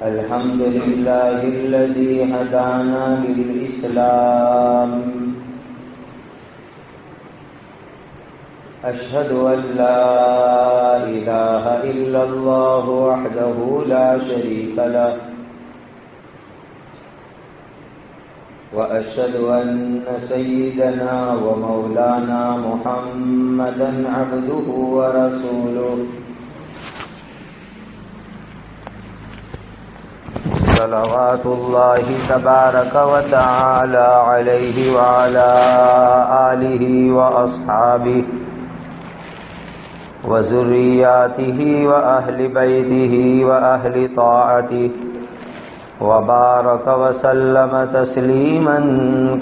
الحمد لله الذي هدانا للإسلام أشهد أن لا إله إلا الله وحده لا شريك له وأشهد أن سيدنا ومولانا محمدا عبده ورسوله صلوات الله تبارك وتعالى عليه وعلى آله وأصحابه وذرياته وأهل بيته وأهل طاعته وبارك وسلم تسليما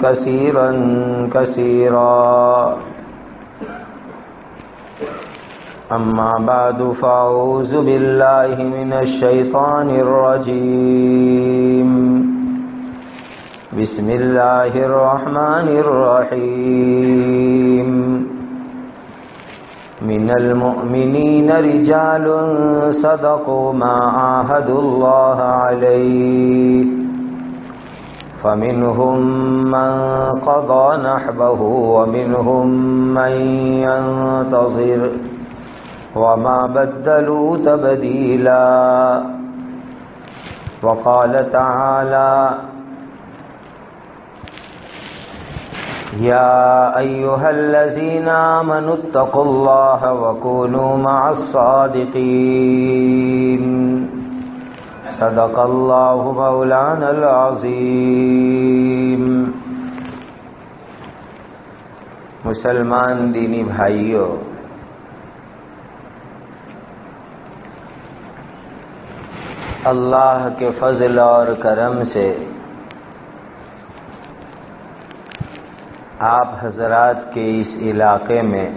كثيرا كثيرا أما بعد فأعوذ بالله من الشيطان الرجيم بسم الله الرحمن الرحيم من المؤمنين رجال صدقوا ما عاهدوا الله عليه فمنهم من قضى نحبه ومنهم من ينتظر وما بدلوا تبديلا وقال تعالى يا أيها الذين آمنوا اتقوا الله وكونوا مع الصادقين صدق الله مولانا العظيم. مسلمان دینی بھائیوں، اللہ کے فضل اور کرم سے آپ حضرات کے اس علاقے میں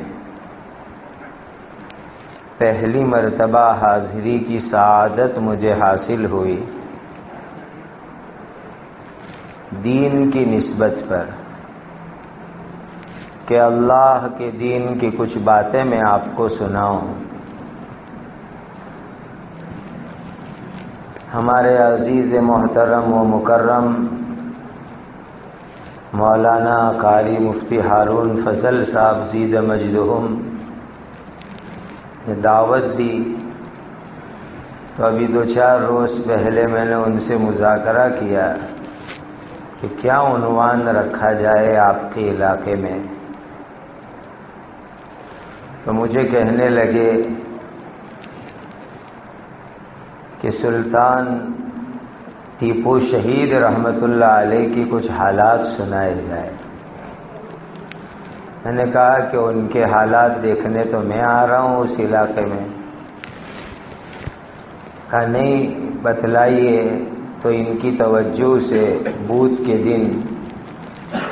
پہلی مرتبہ حاضری کی سعادت مجھے حاصل ہوئی دین کی نسبت پر کہ اللہ کے دین کی کچھ باتیں میں آپ کو سناؤں. ہمارے عزیز محترم و مکرم مولانا قاری مفتی ہارون فضل صاحب زید مجدہم نے دعوت دی، تو ابھی 2-4 روز پہلے میں نے ان سے مذاکرہ کیا کہ کیا عنوان رکھا جائے آپ کے علاقے میں. تو مجھے کہنے لگے کہ سلطان ٹیپو شہید رحمت اللہ علیہ کی کچھ حالات سنائے جائے. میں نے کہا کہ ان کے حالات دیکھنے تو میں آ رہا ہوں اس علاقے میں. کہا نہیں، بتلائیے. تو ان کی توجہ سے بدھ کے دن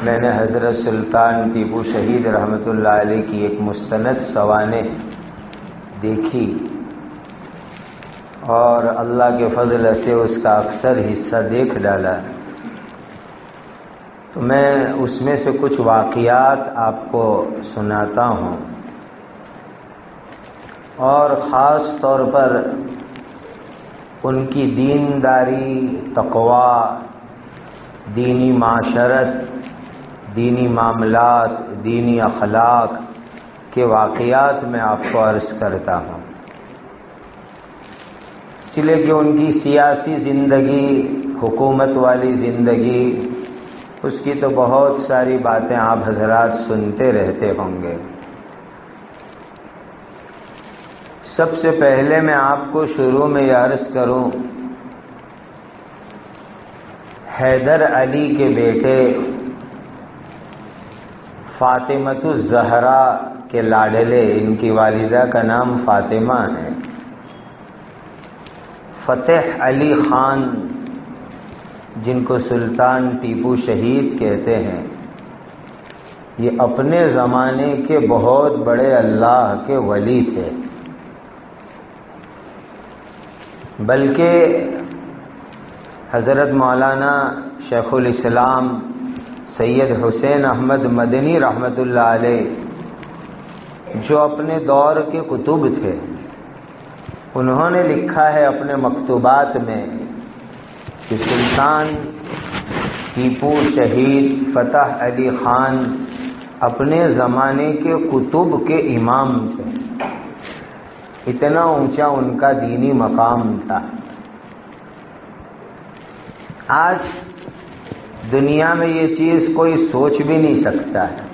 میں نے حضرت سلطان ٹیپو شہید رحمت اللہ علیہ کی ایک مستند سوانح دیکھی اور اللہ کے فضل سے اس کا اکثر حصہ دیکھ ڈالا. تو میں اس میں سے کچھ واقعات آپ کو سناتا ہوں، اور خاص طور پر ان کی دینداری، تقوی، دینی معاشرت، دینی معاملات، دینی اخلاق کے واقعات میں آپ کو عرض کرتا ہوں. اس لیے کہ ان کی سیاسی زندگی، حکومت والی زندگی، اس کی تو بہت ساری باتیں آپ حضرات سنتے رہتے ہوں گے. سب سے پہلے میں آپ کو شروع میں یہ عرض کروں، حیدر علی کے بیٹے فاطمۃ الزہرا کے لاڈلے، ان کی والدہ کا نام فاطمہ ہے، فتح علی خان جن کو سلطان ٹیپو شہید کہتے ہیں، یہ اپنے زمانے کے بہت بڑے اللہ کے ولی تھے. بلکہ حضرت مولانا شیخ الاسلام سید حسین احمد مدنی رحمت اللہ علیہ جو اپنے دور کے کتب تھے، انہوں نے لکھا ہے اپنے مکتوبات میں کہ سلطان ٹیپو شہید فتح علی خان اپنے زمانے کے کتب کے امام تھے، اتنا اونچا ان کا دینی مقام تھا۔ آج دنیا میں یہ چیز کوئی سوچ بھی نہیں سکتا ہے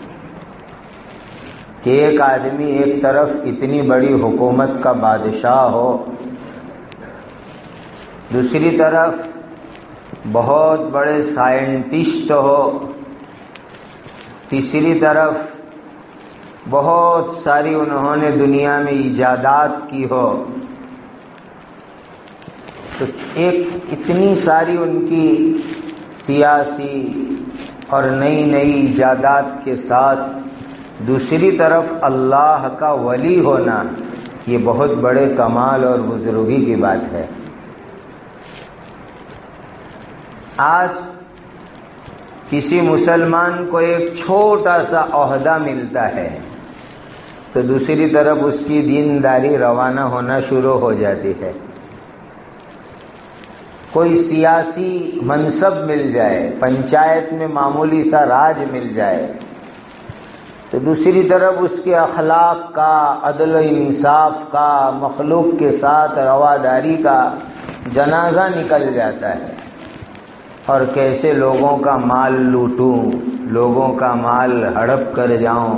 کہ ایک آدمی ایک طرف اتنی بڑی حکومت کا بادشاہ ہو، دوسری طرف بہت بڑے سائنٹسٹ ہو، تیسری طرف بہت ساری انہوں نے دنیا میں ایجادات کی ہو، تو ایک اتنی ساری ان کی سیاسی اور نئی نئی ایجادات کے ساتھ دوسری طرف اللہ کا ولی ہونا، یہ بہت بڑے کمال اور بزرگی کی بات ہے۔ آج کسی مسلمان کو ایک چھوٹا سا عہدہ ملتا ہے تو دوسری طرف اس کی دینداری روانہ ہونا شروع ہو جاتی ہے۔ کوئی سیاسی منصب مل جائے، پنچایت میں معمولی سا راج مل جائے تو دوسری طرف اس کے اخلاق کا، عدل و انصاف کا، مخلوق کے ساتھ رواداری کا جنازہ نکل جاتا ہے، اور کیسے لوگوں کا مال لوٹوں، لوگوں کا مال ہڑپ کر جاؤں،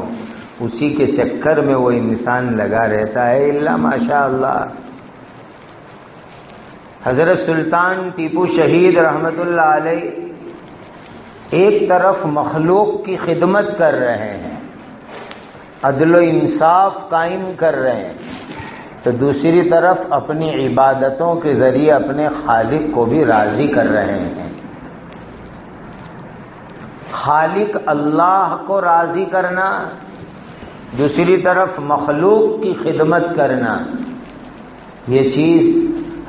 اسی کے چکر میں وہ انسان لگا رہتا ہے۔ الا ماشاء اللہ، حضرت سلطان ٹیپو شہید رحمت اللہ علیہ ایک طرف مخلوق کی خدمت کر رہے ہیں، عدل و انصاف قائم کر رہے ہیں، تو دوسری طرف اپنی عبادتوں کے ذریعے اپنے خالق کو بھی راضی کر رہے ہیں۔ خالق اللہ کو راضی کرنا، دوسری طرف مخلوق کی خدمت کرنا، یہ چیز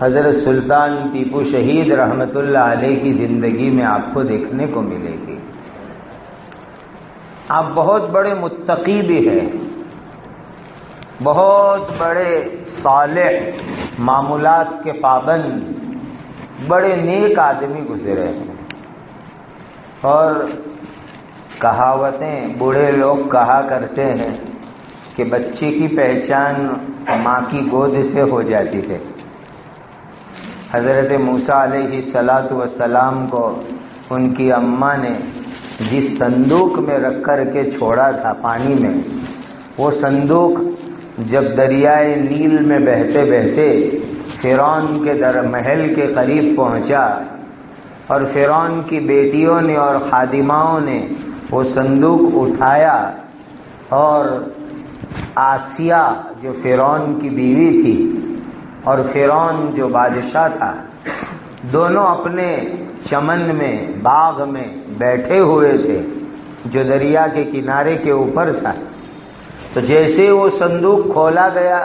حضرت سلطان ٹیپو شہید رحمت اللہ علیہ کی زندگی میں آپ کو دیکھنے کو ملے گی۔ آپ بہت بڑے متقی بھی ہیں، بہت بڑے صالح، معمولات کے پابند، بڑے نیک آدمی گزرے ہیں، اور کہاوتیں بوڑھے لوگ کہا کرتے ہیں کہ بچے کی پہچان ماں کی گود سے ہو جاتی ہے۔ حضرت موسیٰ علیہ السلام کو ان کی اماں نے جس صندوق میں رکھ کر کے چھوڑا تھا پانی میں، وہ صندوق جب دریائے نیل میں بہتے بہتے فرعون کے محل کے قریب پہنچا، اور فرعون کی بیٹیوں نے اور خادماؤں نے وہ صندوق اٹھایا، اور آسیہ جو فرعون کی بیوی تھی اور فرعون جو بادشاہ تھا، دونوں اپنے چمن میں، باغ میں بیٹھے ہوئے تھے جو دریا کے کنارے کے اوپر تھا۔ تو جیسے وہ صندوق کھولا گیا،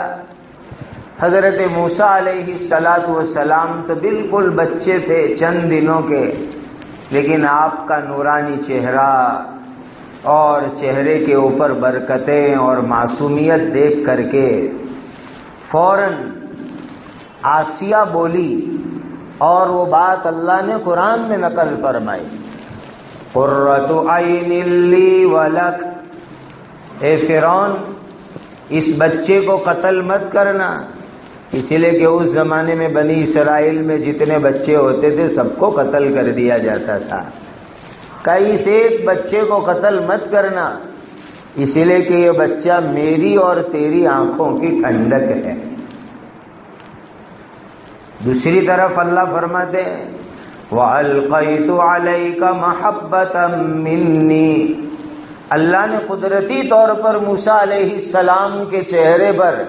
حضرت موسیٰ علیہ السلام تو بالکل بچے تھے، چند دنوں کے، لیکن آپ کا نورانی چہرہ اور چہرے کے اوپر برکتیں اور معصومیت دیکھ کر کے فوراً آسیہ بولی، اور وہ بات اللہ نے قرآن میں نقل فرمائی، قرۃ عین لی ولک، اے فرعون اس بچے کو قتل مت کرنا، اس لیے کہ اس زمانے میں بنی اسرائیل میں جتنے بچے ہوتے تھے سب کو قتل کر دیا جاتا تھا، کئی سے ایک بچے کو قتل مت کرنا، اس لیے کہ یہ بچہ میری اور تیری آنکھوں کی ٹھنڈک ہے۔ دوسری طرف اللہ فرماتے ہیں وَأَلْقَيْتُ عَلَيْكَ مَحَبَّةً مِّنِّي، اللہ نے قدرتی طور پر موسیٰ علیہ السلام کے چہرے پر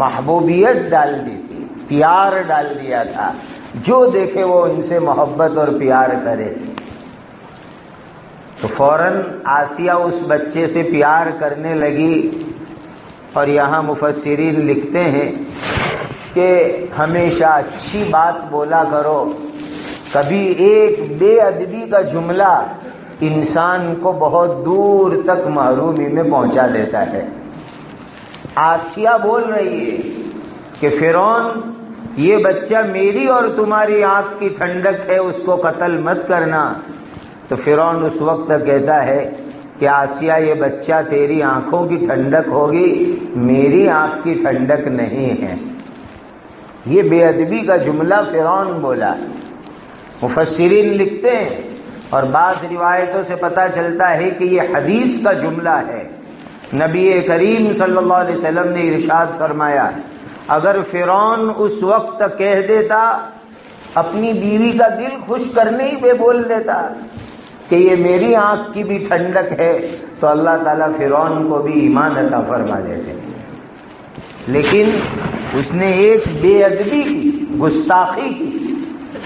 محبوبیت ڈال دی تھی، پیار ڈال دیا تھا، جو دیکھے وہ ان سے محبت اور پیار کرے۔ تو فوراً آسیہ اس بچے سے پیار کرنے لگی، اور یہاں مفسرین لکھتے ہیں کہ ہمیشہ اچھی بات بولا کرو، کبھی ایک بے ادبی کا جملہ انسان کو بہت دور تک محرومی میں پہنچا دیتا ہے۔ آسیہ بول رہی ہے کہ فرعون یہ بچہ میری اور تمہاری آنکھ کی ٹھنڈک ہے، اس کو قتل مت کرنا۔ تو فرعون اس وقت کہتا ہے کہ آسیہ یہ بچہ تیری آنکھوں کی ٹھنڈک ہوگی، میری آنکھ کی ٹھنڈک نہیں ہے۔ یہ بے ادبی کا جملہ فرعون بولا۔ مفسرین لکھتے ہیں اور بعض روایتوں سے پتہ چلتا ہے کہ یہ حدیث کا جملہ ہے۔ نبی کریم صلی اللہ علیہ وسلم نے ارشاد فرمایا، اگر فرعون اس وقت کہہ دیتا، اپنی بیوی کا دل خوش کرنے ہی پہ بول دیتا کہ یہ میری آنکھ کی بھی ٹھنڈک ہے، تو اللہ تعالیٰ فرعون کو بھی ایمان عطا فرما دیتے۔ لیکن اس نے ایک بے ادبی کی، گستاخی کی،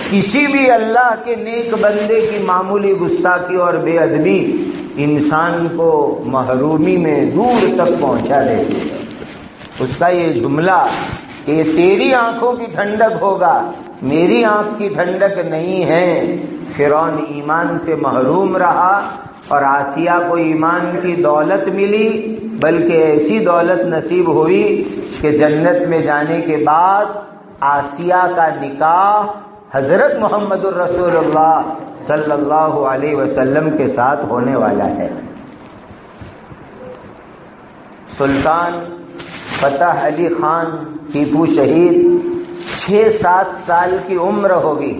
کسی بھی اللہ کے نیک بندے کی معمولی گستاخی اور بے ادبی انسان کو محرومی میں دور تک پہنچا دیتی ہے۔ اس کا یہ جملہ کہ یہ تیری آنکھوں کی ٹھنڈک ہوگا، میری آنکھ کی ٹھنڈک نہیں ہے، فرعون ایمان سے محروم رہا اور آسیہ کو ایمان کی دولت ملی، بلکہ ایسی دولت نصیب ہوئی کہ جنت میں جانے کے بعد آسیہ کا نکاح حضرت محمد الرسول اللہ صلی اللہ علیہ وسلم کے ساتھ ہونے والا ہے۔ سلطان فتح علی خان ٹیپو شہید 6-7 سال کی عمر ہوگی،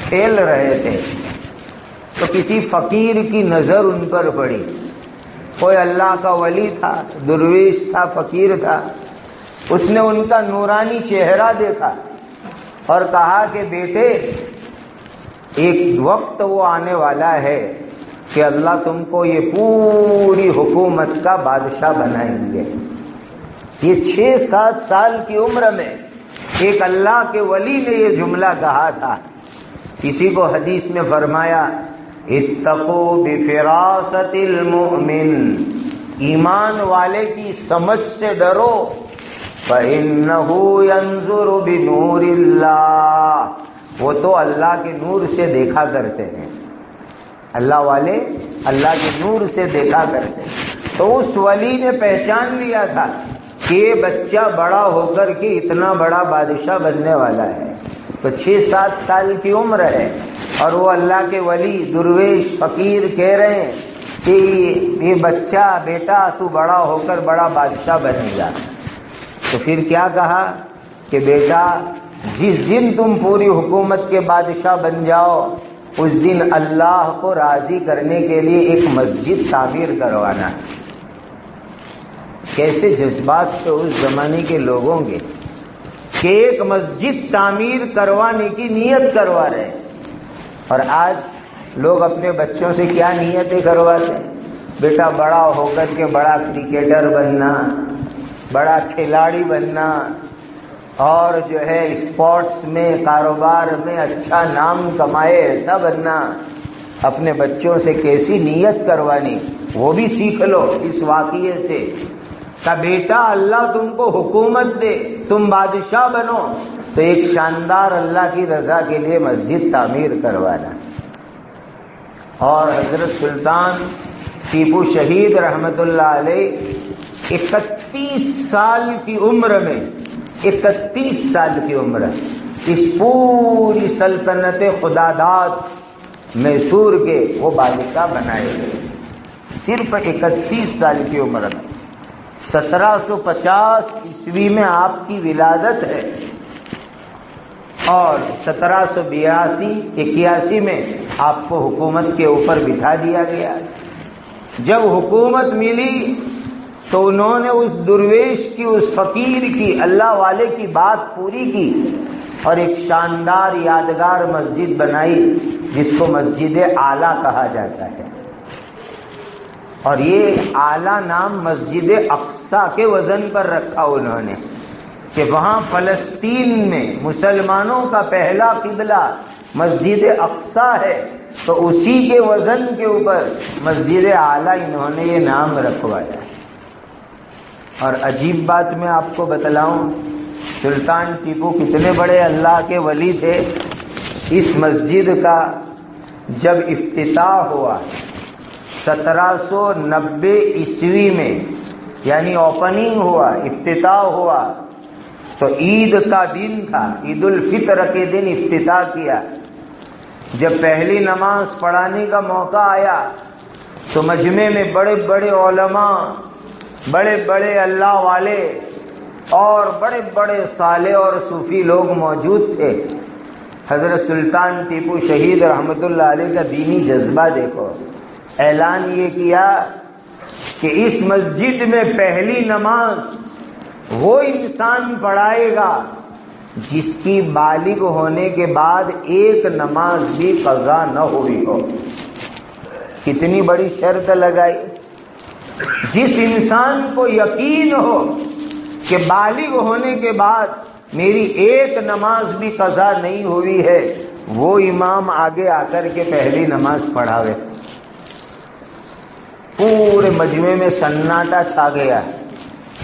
کھیل رہے تھے تو کسی فقیر کی نظر ان پر پڑی۔ کوئی اللہ کا ولی تھا، درویش تھا، فقیر تھا۔ اس نے ان کا نورانی چہرہ دیکھا اور کہا کہ بیٹے، ایک وقت وہ آنے والا ہے کہ اللہ تم کو یہ پوری حکومت کا بادشاہ بنائیں گے۔ یہ 6-7 سال کی عمر میں ایک اللہ کے ولی نے یہ جملہ کہا تھا۔ کسی کو حدیث میں فرمایا، اتقوا بفراست المؤمن، ایمان والے کی سمجھ سے ڈرو، فإنه ينظر بنور اللہ، وہ تو اللہ کے نور سے دیکھا کرتے ہیں۔ اللہ والے اللہ کے نور سے دیکھا کرتے ہیں۔ تو اس ولی نے پہچان لیا تھا کہ یہ بچہ بڑا ہو کر کے اتنا بڑا بادشاہ بننے والا ہے۔ تو 6-7 سال کی عمر ہے اور وہ اللہ کے ولی درویش فقیر کہہ رہے ہیں کہ یہ بچہ، بیٹا تو بڑا ہو کر بڑا بادشاہ بنے گا۔ تو پھر کیا کہا کہ بیٹا، جس دن تم پوری حکومت کے بادشاہ بن جاؤ، اس دن اللہ کو راضی کرنے کے لیے ایک مسجد تعمیر کروانا۔ کیسے جذبات تھے اس زمانے کے لوگوں کے کہ ایک مسجد تعمیر کروانے کی نیت کروا رہے ہیں۔ اور آج لوگ اپنے بچوں سے کیا نیتیں کرواتے ہیں؟ بیٹا بڑا ہو کر کے بڑا کرکٹر بننا، بڑا کھلاڑی بننا، اور جو ہے اسپورٹس میں، کاروبار میں اچھا نام کمائے، ایسا بننا۔ اپنے بچوں سے کیسی نیت کروانی وہ بھی سیکھ لو اس واقعے سے کہ بیٹا اللہ تم کو حکومت دے، تم بادشاہ بنو، تو ایک شاندار اللہ کی رضا کے لیے مسجد تعمیر کروانا۔ اور حضرت سلطان ٹیپو شہید رحمت اللہ علیہ 31 سال کی عمر میں، 31 سال کی عمر، اس پوری سلطنت خداداد میسور کے وہ بادشاہ بنائے گئے، صرف 31 سال کی عمر میں۔ 1750 عیسوی میں آپ کی ولادت ہے اور 1782-81 میں آپ کو حکومت کے اوپر بٹھا دیا گیا۔ جب حکومت ملی تو انہوں نے اس درویش کی، اس فقیر کی، اللہ والے کی بات پوری کی اور ایک شاندار یادگار مسجد بنائی جس کو مسجد اعلیٰ کہا جاتا ہے۔ اور یہ اعلیٰ نام مسجد اقصی کے وزن پر رکھا انہوں نے کہ وہاں فلسطین میں مسلمانوں کا پہلا قبلہ مسجد اقصی ہے، تو اسی کے وزن کے اوپر مسجد اعلیٰ انہوں نے یہ نام رکھوایا۔ اور عجیب بات میں آپ کو بتلاؤں، سلطان ٹیپو کتنے بڑے اللہ کے ولی تھے۔ اس مسجد کا جب افتتاح ہوا 1790 عیسوی میں، یعنی اوپننگ ہوا، افتتاح ہوا، تو عید کا دن تھا، عید الفطر کے دن افتتاح کیا۔ جب پہلی نماز پڑھانے کا موقع آیا تو مجمع میں بڑے بڑے علماء، بڑے بڑے اللہ والے اور بڑے بڑے صالح اور صوفی لوگ موجود تھے۔ حضرت سلطان ٹیپو شہید رحمت اللہ علیہ کا دینی جذبہ دیکھو، اعلان یہ کیا کہ اس مسجد میں پہلی نماز وہ انسان پڑھائے گا جس کی بالغ ہونے کے بعد ایک نماز بھی قضا نہ ہوئی ہو۔ کتنی بڑی شرط لگائی، جس انسان کو یقین ہو کہ بالغ ہونے کے بعد میری ایک نماز بھی قضا نہیں ہوئی ہے، وہ امام آگے آ کر کے پہلی نماز پڑھاوے۔ پورے مجمع میں سناٹا چھا گیا،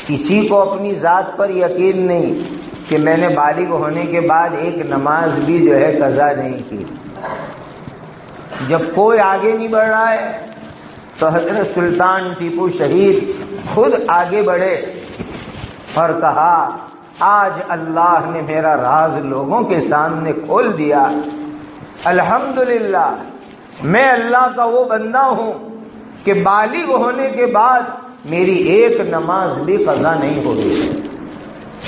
کسی کو اپنی ذات پر یقین نہیں کہ میں نے بالغ ہونے کے بعد ایک نماز بھی جو ہے قضا نہیں کی۔ جب کوئی آگے نہیں بڑھ رہا ہے تو حضرت سلطان ٹیپو شہید خود آگے بڑھے اور کہا آج اللہ نے میرا راز لوگوں کے سامنے کھول دیا، الحمدللہ میں اللہ کا وہ بندہ ہوں کہ بالغ ہونے کے بعد میری ایک نماز بھی قضا نہیں ہو رہی ہے۔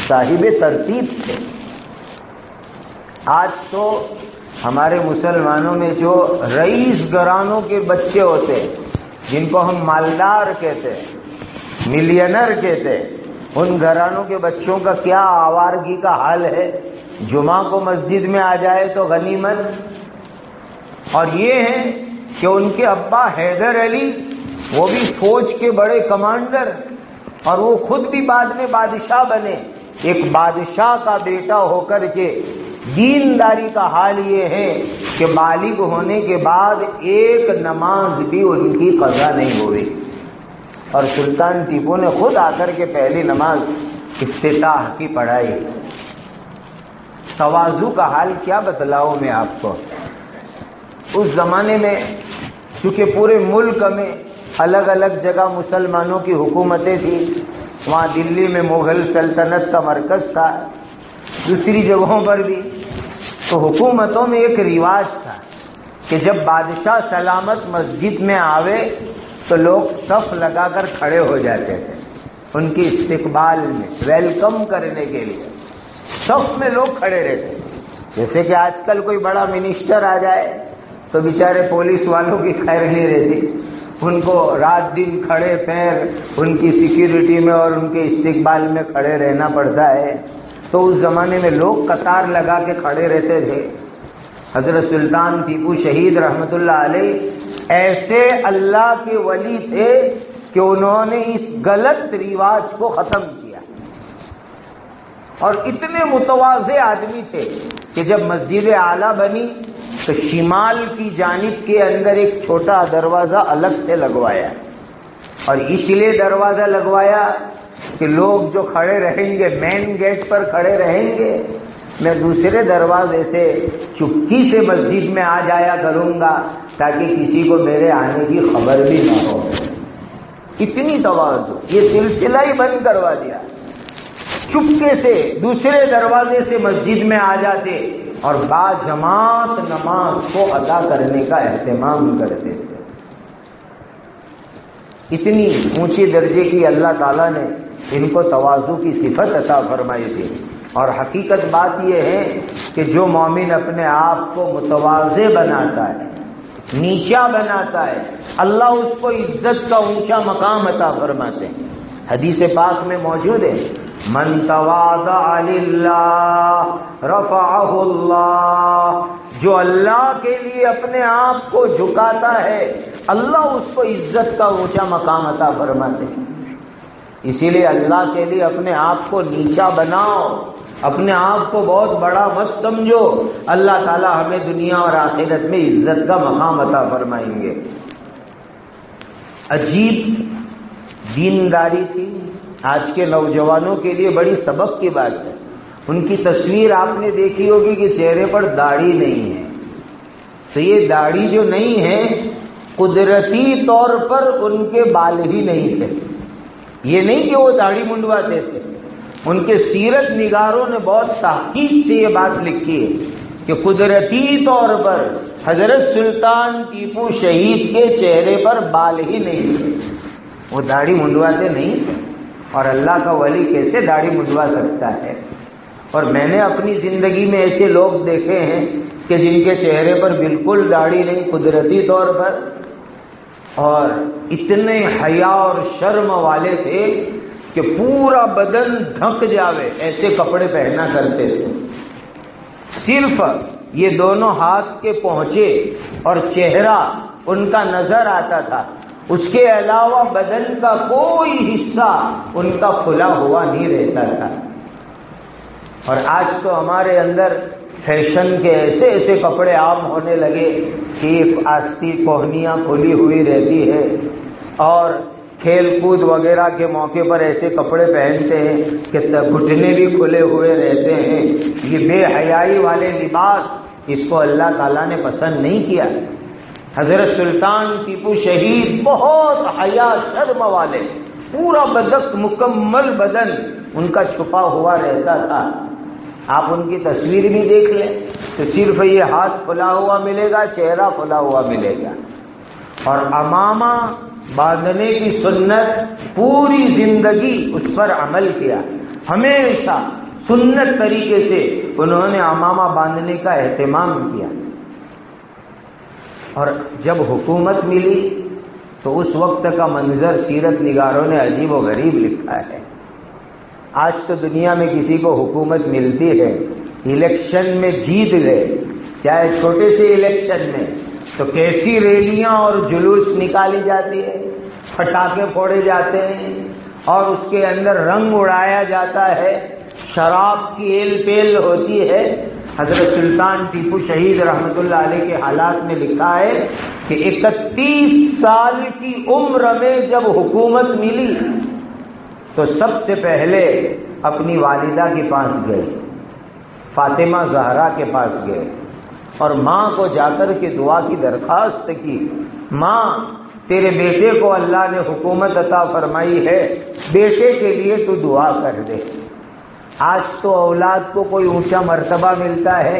صاحب ترتیب تھے۔ آج تو ہمارے مسلمانوں میں جو رئیس گھرانوں کے بچے ہوتے جن کو ہم مالدار کہتے، ملینر کہتے، ان گھرانوں کے بچوں کا کیا آوارگی کا حال ہے۔ جمعہ کو مسجد میں آ جائے تو غنیمت، اور یہ ہے کہ ان کے ابا حیدر علی وہ بھی فوج کے بڑے کمانڈر، اور وہ خود بھی بعد میں بادشاہ بنے۔ ایک بادشاہ کا بیٹا ہو کر کے دینداری کا حال یہ ہے کہ بالغ ہونے کے بعد ایک نماز بھی ان کی قضا نہیں ہوئی۔ اور سلطان ٹیپو نے خود آ کر کے پہلی نماز افتتاح کی پڑھائی۔ تواضع کا حال کیا بتلاؤں میں آپ کو۔ اس زمانے میں چونکہ پورے ملک میں الگ الگ جگہ مسلمانوں کی حکومتیں تھیں، وہاں دلی میں مغل سلطنت کا مرکز تھا، دوسری جگہوں پر بھی، تو حکومتوں میں ایک رواج تھا کہ جب بادشاہ سلامت مسجد میں آوے تو لوگ صف لگا کر کھڑے ہو جاتے تھے ان کی استقبال میں، ویلکم کرنے کے لیے صف میں لوگ کھڑے رہتے۔ جیسے کہ آج کل کوئی بڑا منسٹر آ جائے تو بیچارے پولیس والوں کی خیر نہیں رہتی، ان کو رات دن کھڑے پیر ان کی سیکیورٹی میں اور ان کے استقبال میں کھڑے رہنا پڑتا ہے۔ تو اس زمانے میں لوگ قطار لگا کے کھڑے رہتے تھے۔ حضرت سلطان ٹیپو شہید رحمت اللہ علیہ ایسے اللہ کے ولی تھے کہ انہوں نے اس غلط رواج کو ختم کیا، اور اتنے متواضع آدمی تھے کہ جب مسجد اعلیٰ بنی تو شمال کی جانب کے اندر ایک چھوٹا دروازہ الگ سے لگوایا، اور اس لیے دروازہ لگوایا کہ لوگ جو کھڑے رہیں گے مین گیٹ پر کھڑے رہیں گے، میں دوسرے دروازے سے چپکی سے مسجد میں آ جایا کروں گا تاکہ کسی کو میرے آنے کی خبر بھی نہ ہو۔ اتنی تواضع، یہ سلسلہ ہی بند کروا دیا۔ چپکے سے دوسرے دروازے سے مسجد میں آ جاتے اور باجماعت نماز کو ادا کرنے کا اہتمام کرتے تھے۔ اتنی اونچی درجے کی اللہ تعالیٰ نے ان کو تواضع کی صفت عطا فرمائی تھی۔ اور حقیقت بات یہ ہے کہ جو مومن اپنے آپ کو متواضع بناتا ہے، نیچا بناتا ہے، اللہ اس کو عزت کا اونچا مقام عطا فرماتے ہیں۔ حدیث پاک میں موجود ہے، من تواضع للہ رفعہ اللہ، جو اللہ کے لیے اپنے آپ کو جھکاتا ہے اللہ اس کو عزت کا اونچا مقام عطا فرماتے ہیں۔ اسی لیے اللہ کے لیے اپنے آپ کو نیچا بناؤ، اپنے آپ کو بہت بڑا مت سمجھو، اللہ تعالی ہمیں دنیا اور آخرت میں عزت کا مقام عطا فرمائیں گے۔ عجیب دینداری تھی، آج کے نوجوانوں کے لیے بڑی سبق کی بات ہے۔ ان کی تصویر آپ نے دیکھی ہوگی کہ چہرے پر داڑھی نہیں ہے، تو یہ داڑھی جو نہیں ہے قدرتی طور پر ان کے بال ہی نہیں تھے، یہ نہیں کہ وہ داڑھی منڈواتے تھے، ان کے سیرت نگاروں نے بہت تحقیق سے یہ بات لکھی ہے کہ قدرتی طور پر حضرت سلطان ٹیپو شہید کے چہرے پر بال ہی نہیں تھے، وہ داڑھی منڈواتے نہیں تھے، اور اللہ کا ولی کیسے داڑھی منڈوا سکتا ہے؟ اور میں نے اپنی زندگی میں ایسے لوگ دیکھے ہیں کہ جن کے چہرے پر بالکل داڑھی نہیں قدرتی طور پر، اور اتنے حیا اور شرم والے تھے کہ پورا بدن ڈھک جاوے ایسے کپڑے پہنا کرتے تھے، صرف یہ دونوں ہاتھ کے پہنچے اور چہرہ ان کا نظر آتا تھا، اس کے علاوہ بدن کا کوئی حصہ ان کا کھلا ہوا نہیں رہتا تھا۔ اور آج تو ہمارے اندر فیشن کے ایسے ایسے کپڑے عام ہونے لگے کہ آستی کوہنیاں کھلی ہوئی رہتی ہے، اور کھیل کود وغیرہ کے موقع پر ایسے کپڑے پہنتے ہیں کہ گھٹنے بھی کھلے ہوئے رہتے ہیں۔ یہ بے حیائی والے لباس اس کو اللہ تعالیٰ نے پسند نہیں کیا۔ حضرت سلطان ٹیپو شہید بہت حیا شرم والے، پورا بدن مکمل بدن ان کا چھپا ہوا رہتا تھا۔ آپ ان کی تصویر بھی دیکھ لیں تو صرف یہ ہاتھ کھلا ہوا ملے گا، چہرہ کھلا ہوا ملے گا، اور عمامہ باندھنے کی سنت پوری زندگی اس پر عمل کیا، ہمیشہ سنت طریقے سے انہوں نے عمامہ باندھنے کا اہتمام کیا۔ اور جب حکومت ملی تو اس وقت کا منظر سیرت نگاروں نے عجیب و غریب لکھا ہے۔ آج تو دنیا میں کسی کو حکومت ملتی ہے، الیکشن میں جیت گئے، چاہے چھوٹے سے الیکشن میں، تو کیسی ریلیاں اور جلوس نکالی جاتی ہے، پٹاخے پھوڑے جاتے ہیں، اور اس کے اندر رنگ اڑایا جاتا ہے، شراب کی ایل پیل ہوتی ہے۔ حضرت سلطان ٹیپو شہید رحمۃ اللہ علیہ کے حالات میں لکھا ہے کہ 31 سال کی عمر میں جب حکومت ملی تو سب سے پہلے اپنی والدہ کے پاس گئے، فاطمہ زہرا کے پاس گئے، اور ماں کو جا کر کے دعا کی درخواست کی، ماں تیرے بیٹے کو اللہ نے حکومت عطا فرمائی ہے، بیٹے کے لیے تو دعا کر دے۔ آج تو اولاد کو کوئی اونچا مرتبہ ملتا ہے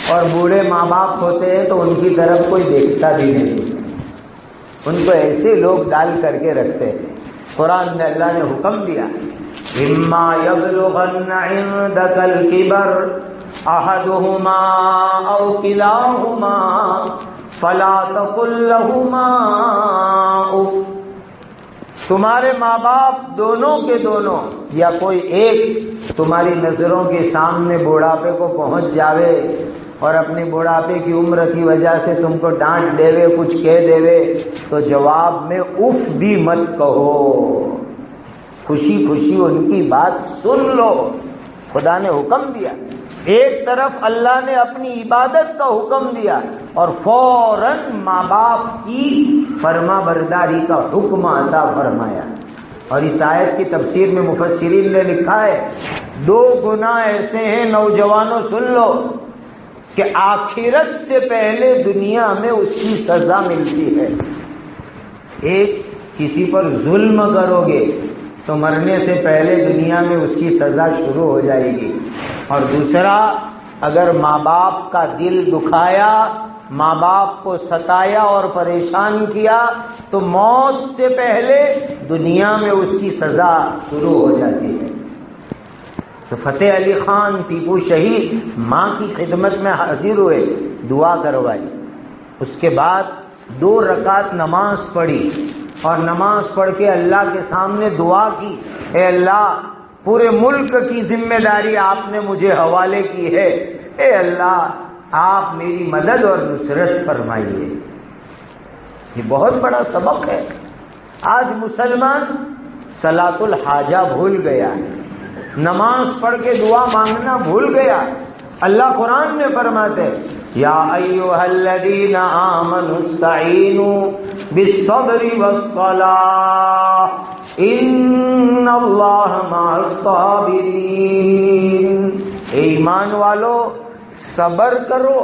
اور بوڑھے ماں باپ ہوتے ہیں تو ان کی طرف کوئی دیکھتا بھی نہیں، ان کو ایسے لوگ ڈال کر کے رکھتے ہیں۔ قرآن میں اللہ نے حکم دیا، اما یبلغن عندک الکبر احدہما او کلاہما فلا تقل لہما اف، تمہارے ماں باپ دونوں کے دونوں یا کوئی ایک تمہاری نظروں کے سامنے بوڑھاپے کو پہنچ جاوے اور اپنے بوڑھاپے کی عمر کی وجہ سے تم کو ڈانٹ دے، کچھ کہہ دے، تو جواب میں اف بھی مت کہو، خوشی خوشی ان کی بات سن لو۔ خدا نے حکم دیا، ایک طرف اللہ نے اپنی عبادت کا حکم دیا اور فوراً ماں باپ کی فرما برداری کا حکم عطا فرمایا۔ اور اس آیت کی تفسیر میں مفسرین نے لکھا ہے 2 گناہ ایسے ہیں، نوجوانوں سن لو، کہ آخرت سے پہلے دنیا میں اس کی سزا ملتی ہے۔ ایک، کسی پر ظلم کرو گے تو مرنے سے پہلے دنیا میں اس کی سزا شروع ہو جائے گی، اور دوسرا، اگر ماں باپ کا دل دکھایا، ماں باپ کو ستایا اور پریشان کیا تو موت سے پہلے دنیا میں اس کی سزا شروع ہو جاتی ہے۔ تو فتح علی خان ٹیپو شہید ماں کی خدمت میں حاضر ہوئے، دعا کروائی، اس کے بعد 2 رکعت نماز پڑھی، اور نماز پڑھ کے اللہ کے سامنے دعا کی، اے اللہ پورے ملک کی ذمہ داری آپ نے مجھے حوالے کی ہے، اے اللہ آپ میری مدد اور نصرت فرمائیے۔ یہ بہت بڑا سبق ہے۔ آج مسلمان صلاۃ الحاجہ بھول گیا، نماز پڑھ کے دعا مانگنا بھول گیا۔ اللہ قرآن میں فرماتے ہیں، یا ایھا الذین آمنوا استعینوا بالصبر والصلاۃ ان اللہ مع الصابرین، اے ایمان والو صبر کرو،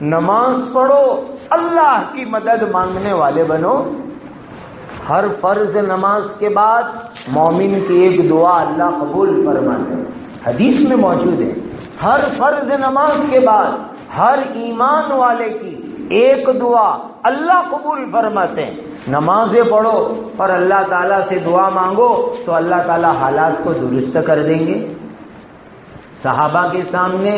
نماز پڑھو، اللہ کی مدد مانگنے والے بنو۔ ہر فرض نماز کے بعد مومن کی ایک دعا اللہ قبول فرماتے ہیں، حدیث میں موجود ہے۔ ہر فرض نماز کے بعد ہر ایمان والے کی ایک دعا اللہ قبول فرماتے ہیں۔ نمازیں پڑھو اور اللہ تعالیٰ سے دعا مانگو تو اللہ تعالیٰ حالات کو درست کر دیں گے۔ صحابہ کے سامنے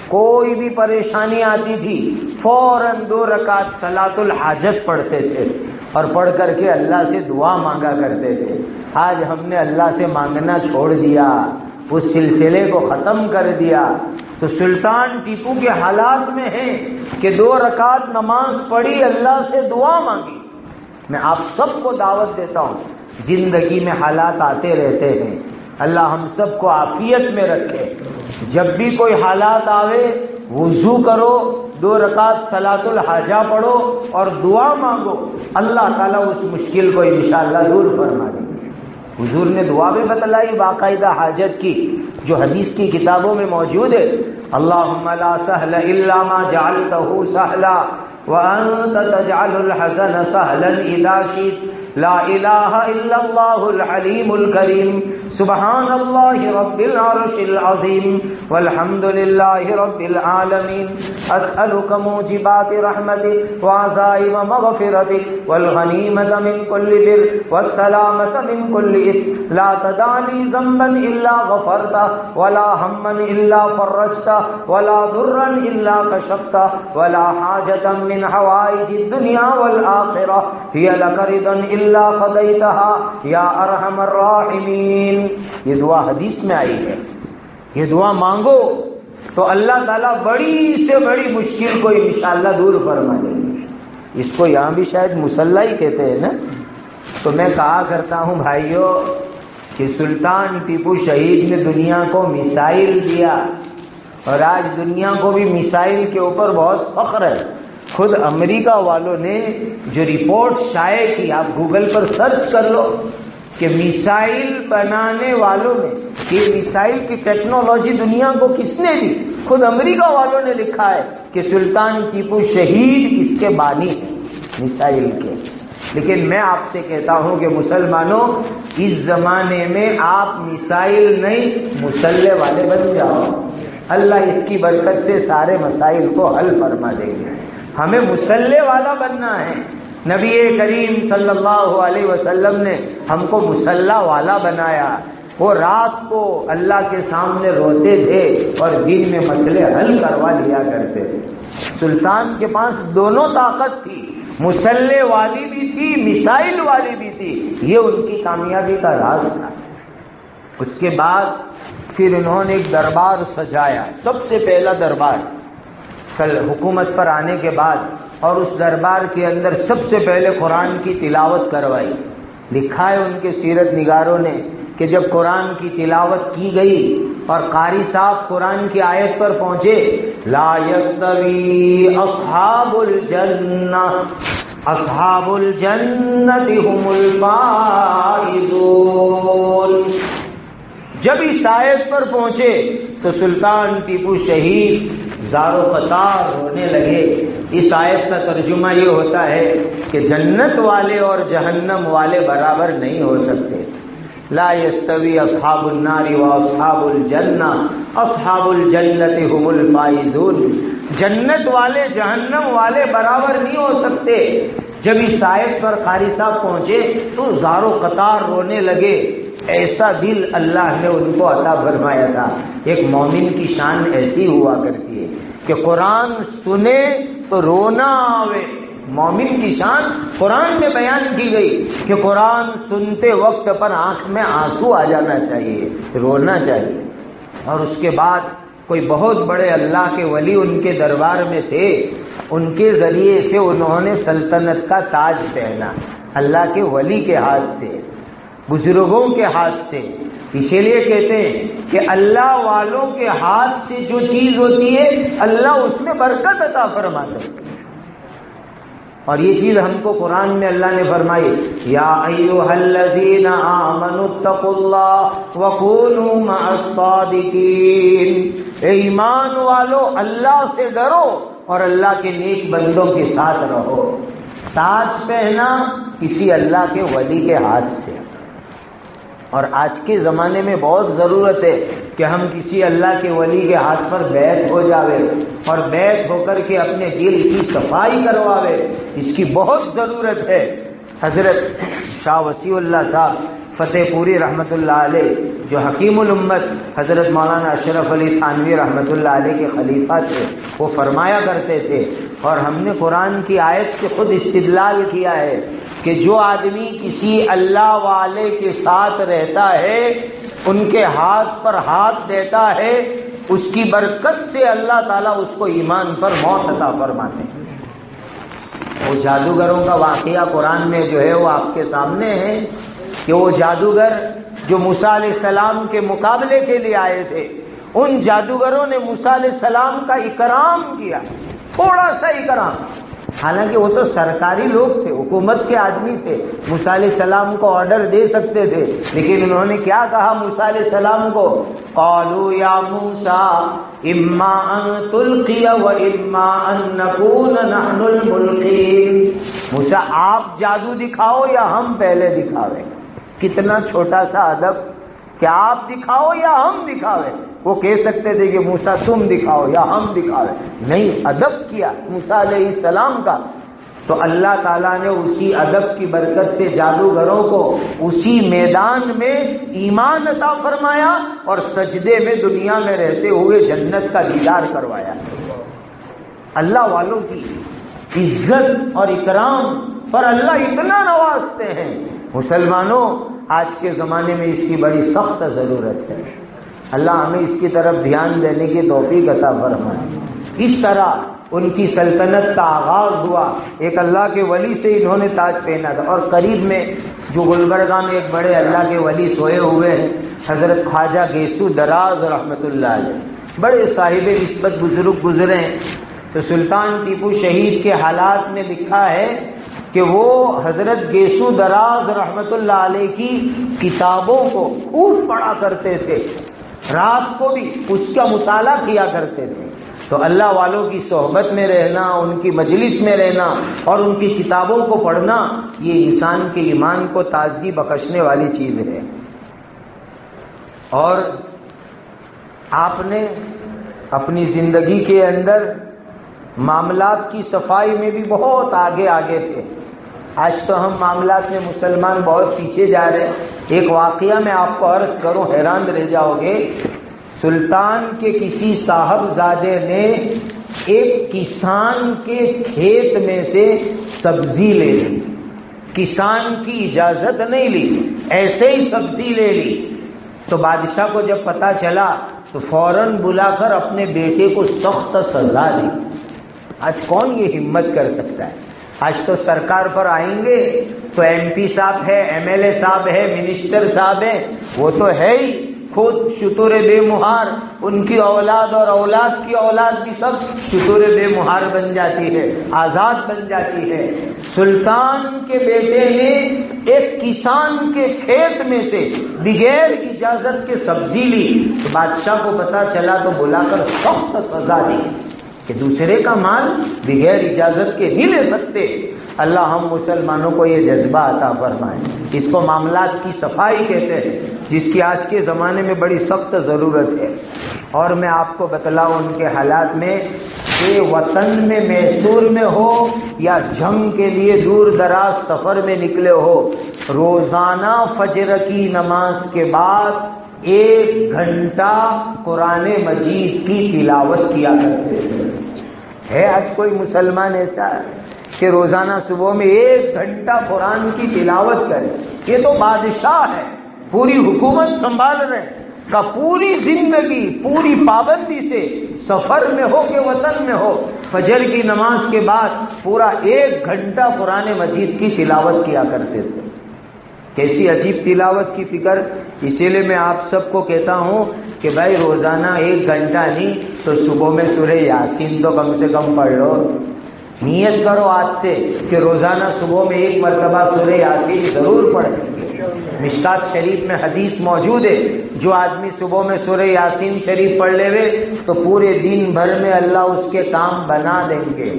کوئی بھی پریشانی آتی تھی، فوراً 2 رکعت صلاۃ الحاجت پڑھتے تھے اور پڑھ کر کے اللہ سے دعا مانگا کرتے تھے۔ آج ہم نے اللہ سے مانگنا چھوڑ دیا، اس سلسلے کو ختم کر دیا۔ تو سلطان ٹیپو کے حالات میں ہے کہ 2 رکعت نماز پڑھی، اللہ سے دعا مانگی۔ میں آپ سب کو دعوت دیتا ہوں، زندگی میں حالات آتے رہتے ہیں، اللہ ہم سب کو عافیت میں رکھے۔ جب بھی کوئی حالات آوے وضو کرو، 2 رکعت صلاۃ الحاجہ پڑھو اور دعا مانگو، اللہ تعالیٰ اس مشکل کو انشاءاللہ دور فرما دیں گے۔ حضور نے دعا بھی بتلائی باقاعدہ حاجت کی، جو حدیث کی کتابوں میں موجود ہے۔ اللہم لا سہل الا ما جعلتہ سہلا وانت تجعل الحزن سہلا اذا شئت، لا الہ الا اللہ الحلیم الکریم، سبحان اللہ رب العرش العظیم والحمد للہ رب العالمین، اسألک موجبات رحمتک وعزائم مغفرتک والغنیمۃ من کل بر والسلامۃ من کل اثم، لا تدع لی ذنبا الا غفرتہ ولا ہما الا فرجتہ ولا ضرا الا کشفتہ ولا حاجۃ من حوائج الدنیا والآخرہ ہی لک رضا الا قضیتہا یا ارحم الراحمین۔ یہ دعا حدیث میں آئی ہے، یہ دعا مانگو تو اللہ تعالیٰ بڑی سے بڑی مشکل کو انشاءاللہ دور فرما دیں گے۔ اس کو یہاں بھی شاید مصلی ہی کہتے ہیں نا۔ تو میں کہا کرتا ہوں بھائیوں کہ سلطان ٹیپو شہید نے دنیا کو میسائل دیا، اور آج دنیا کو بھی میسائل کے اوپر بہت فخر ہے۔ خود امریکہ والوں نے جو رپورٹ شائع کی، آپ گوگل پر سرچ کر لو کہ میسائل بنانے والوں نے، یہ میسائل کی ٹیکنالوجی دنیا کو کس نے دی، خود امریکہ والوں نے لکھا ہے کہ سلطان ٹیپو شہید اس کے بانی ہیں میسائل کے۔ لیکن میں آپ سے کہتا ہوں کہ مسلمانوں، اس زمانے میں آپ میسائل نہیں مسلح والے بن جاؤ، اللہ اس کی برکت سے سارے مسائل کو حل فرما دیں گے۔ ہمیں مسلح والا بننا ہے۔ نبی کریم صلی اللہ علیہ وسلم نے ہم کو مسلح والا بنایا۔ وہ رات کو اللہ کے سامنے روتے تھے اور دن میں مسئلے حل کروا لیا کرتے تھے۔ سلطان کے پاس دونوں طاقت تھی، مسلح والی بھی تھی، میسائل والی بھی تھی۔ یہ ان کی کامیابی کا راز تھا۔ اس کے بعد پھر انہوں نے ایک دربار سجایا، سب سے پہلا دربار کل حکومت پر آنے کے بعد، اور اس دربار کے اندر سب سے پہلے قرآن کی تلاوت کروائی۔ لکھا ہے ان کے سیرت نگاروں نے کہ جب قرآن کی تلاوت کی گئی اور قاری صاحب قرآن کی آیت پر پہنچے، لا یستوی اصحاب الجنہ اصحاب الجنۃ هم الفائزون، جب اس آیت پر پہنچے تو سلطان ٹیپو شہید زار و قطار ہونے لگے۔ اس آیت کا ترجمہ یہ ہوتا ہے کہ جنت والے اور جہنم والے برابر نہیں ہو سکتے۔ لا یستوی اصحاب النار و اصحاب الجنہ اصحاب الجنۃ هم الفائزون، جنت والے جہنم والے برابر نہیں ہو سکتے۔ جب اس آیت پر قاری صاحب پہنچے تو زار و قطار رونے لگے۔ ایسا دل اللہ نے ان کو عطا فرمایا تھا۔ ایک مومن کی شان ایسی ہوا کرتی ہے کہ قرآن سنے تو رونا آوے۔ مومن کی شان قرآن میں بیان کی گئی کہ قرآن سنتے وقت پر آنکھ میں آنسو آ جانا چاہیے، رونا چاہیے۔ اور اس کے بعد کوئی بہت بڑے اللہ کے ولی ان کے دربار میں تھے، ان کے ذریعے سے انہوں نے سلطنت کا تاج پہنا، اللہ کے ولی کے ہاتھ سے، بزرگوں کے ہاتھ سے۔ اسی لیے کہتے ہیں کہ اللہ والوں کے ہاتھ سے جو چیز ہوتی ہے اللہ اس میں برکت عطا فرماتا ہے۔ اور یہ چیز ہم کو قرآن میں اللہ نے فرمائی، یا ایھا الذین آمنوا اتقوا اللہ وکونوا مع الصادقین، اے ایمان والو اللہ سے ڈرو اور اللہ کے نیک بندوں کے ساتھ رہو۔ تاج پہنا کسی اللہ کے ولی کے ہاتھ سے۔ اور آج کے زمانے میں بہت ضرورت ہے کہ ہم کسی اللہ کے ولی کے ہاتھ پر بیعت ہو جاوے اور بیعت ہو کر کے اپنے دل کی صفائی کرواوے، اس کی بہت ضرورت ہے۔ حضرت شاہ وسیع اللہ صاحب فتح پوری رحمۃ اللہ علیہ جو حکیم الامت حضرت مولانا اشرف علی تھانوی رحمۃ اللہ علیہ کے خلیفہ تھے، وہ فرمایا کرتے تھے، اور ہم نے قرآن کی آیت سے خود استدلال کیا ہے کہ جو آدمی کسی اللہ والے کے ساتھ رہتا ہے، ان کے ہاتھ پر ہاتھ دیتا ہے، اس کی برکت سے اللہ تعالیٰ اس کو ایمان پر موت عطا فرماتے ہیں۔ وہ جادوگروں کا واقعہ قرآن میں جو ہے وہ آپ کے سامنے ہے کہ وہ جادوگر جو موسیٰ علیہ السلام کے مقابلے کے لیے آئے تھے، ان جادوگروں نے موسیٰ علیہ السلام کا اکرام کیا، تھوڑا سا اکرام، حالانکہ وہ تو سرکاری لوگ تھے، حکومت کے آدمی تھے، موسیٰ علیہ السلام کو آرڈر دے سکتے تھے، لیکن انہوں نے کیا کہا موسیٰ علیہ السلام کو؟ قالوا یا موسیٰ اما ان تلقی و اما ان نکون نحن الملقین، موسیٰ آپ جادو دکھاؤ یا ہم پہلے دکھاویں۔ کتنا چھوٹا سا ادب کہ آپ دکھاؤ یا ہم دکھاویں۔ وہ کہہ سکتے تھے کہ موسیٰ تم دکھاؤ یا ہم دکھاویں، نہیں، ادب کیا موسیٰ علیہ السلام کا۔ تو اللہ تعالیٰ نے اسی ادب کی برکت سے جادوگروں کو اسی میدان میں ایمان عطا فرمایا اور سجدے میں دنیا میں رہتے ہوئے جنت کا دیدار کروایا۔ اللہ والوں کی عزت اور اکرام پر اللہ اتنا نوازتے ہیں۔ مسلمانوں، آج کے زمانے میں اس کی بڑی سخت ضرورت ہے۔ اللہ ہمیں اس کی طرف دھیان دینے کی توفیق عطا فرمائے۔ اس طرح ان کی سلطنت کا آغاز ہوا، ایک اللہ کے ولی سے انہوں نے تاج پہنا تھا، اور قریب میں جو گلبرگہ میں ایک بڑے اللہ کے ولی سوئے ہوئے ہیں، حضرت خواجہ گیسو دراز رحمۃ اللہ علیہ، بڑے صاحب نسبت بزرگ گزرے ہیں۔ تو سلطان ٹیپو شہید کے حالات میں لکھا ہے کہ وہ حضرت گیسو دراز رحمۃ اللہ علیہ کی کتابوں کو خوب پڑھا کرتے تھے، رات کو بھی اس کا مطالعہ کیا کرتے تھے۔ تو اللہ والوں کی صحبت میں رہنا، ان کی مجلس میں رہنا اور ان کی کتابوں کو پڑھنا، یہ انسان کے ایمان کو تازگی بخشنے والی چیز ہے۔ اور آپ نے اپنی زندگی کے اندر معاملات کی صفائی میں بھی بہت آگے تھے۔ آج تو ہم معاملات میں مسلمان بہت پیچھے جا رہے ہیں۔ ایک واقعہ میں آپ کو عرض کروں، حیران رہ جاؤ گے۔ سلطان کے کسی صاحبزادے نے ایک کسان کے کھیت میں سے سبزی لے لی، کسان کی اجازت نہیں لی، ایسے ہی سبزی لے لی۔ تو بادشاہ کو جب پتہ چلا تو فوراً بلا کر اپنے بیٹے کو سخت سزا دی۔ آج کون یہ ہمت کر سکتا ہے؟ آج تو سرکار پر آئیں گے تو ایم پی صاحب ہے، ایم ایل اے صاحب ہے، منسٹر صاحب ہے، وہ تو ہے ہی خود شتور بے مہار، ان کی اولاد اور اولاد کی اولاد بھی سب شتور بے مہار بن جاتی ہے، آزاد بن جاتی ہے۔ سلطان کے بیٹے نے ایک کسان کے کھیت میں سے بغیر اجازت کے سبزی لی، تو بادشاہ کو پتہ چلا تو بلا کر سخت سزا دی کہ دوسرے کا مال بغیر اجازت کے نہیں لے سکتے۔ اللہ ہم مسلمانوں کو یہ جذبہ عطا فرمائے۔ اس کو معاملات کی صفائی کہتے ہیں، جس کی آج کے زمانے میں بڑی سخت ضرورت ہے۔ اور میں آپ کو بتلاؤں ان کے حالات میں کہ وطن میں میسور میں ہو یا جنگ کے لیے دور دراز سفر میں نکلے ہو، روزانہ فجر کی نماز کے بعد 1 گھنٹہ قرآن مجید کی تلاوت کیا کرتے ہے۔ آج کوئی مسلمان ایسا ہے کہ روزانہ صبح میں 1 گھنٹہ قرآن کی تلاوت کرے؟ یہ تو بادشاہ ہے، پوری حکومت سنبھال رہے ہیں، کا پوری زندگی پوری پابندی سے سفر میں ہو کہ وطن میں ہو، فجر کی نماز کے بعد پورا 1 گھنٹہ قرآن مجید کی تلاوت کیا کرتے تھے۔ کیسی عجیب تلاوت کی فکر۔ اسی لیے میں آپ سب کو کہتا ہوں کہ بھائی روزانہ 1 گھنٹہ نہیں تو صبح میں سورہ یاسین تو کم سے کم پڑھ لو، نیت کرو آج سے کہ روزانہ صبح میں ایک مرتبہ سورہ یاسین ضرور پڑھیں گے۔ مشکات شریف میں حدیث موجود ہے، جو آدمی صبح میں سورہ یاسین شریف پڑھ لے تو پورے دن بھر میں اللہ اس کے کام بنا دیں گے،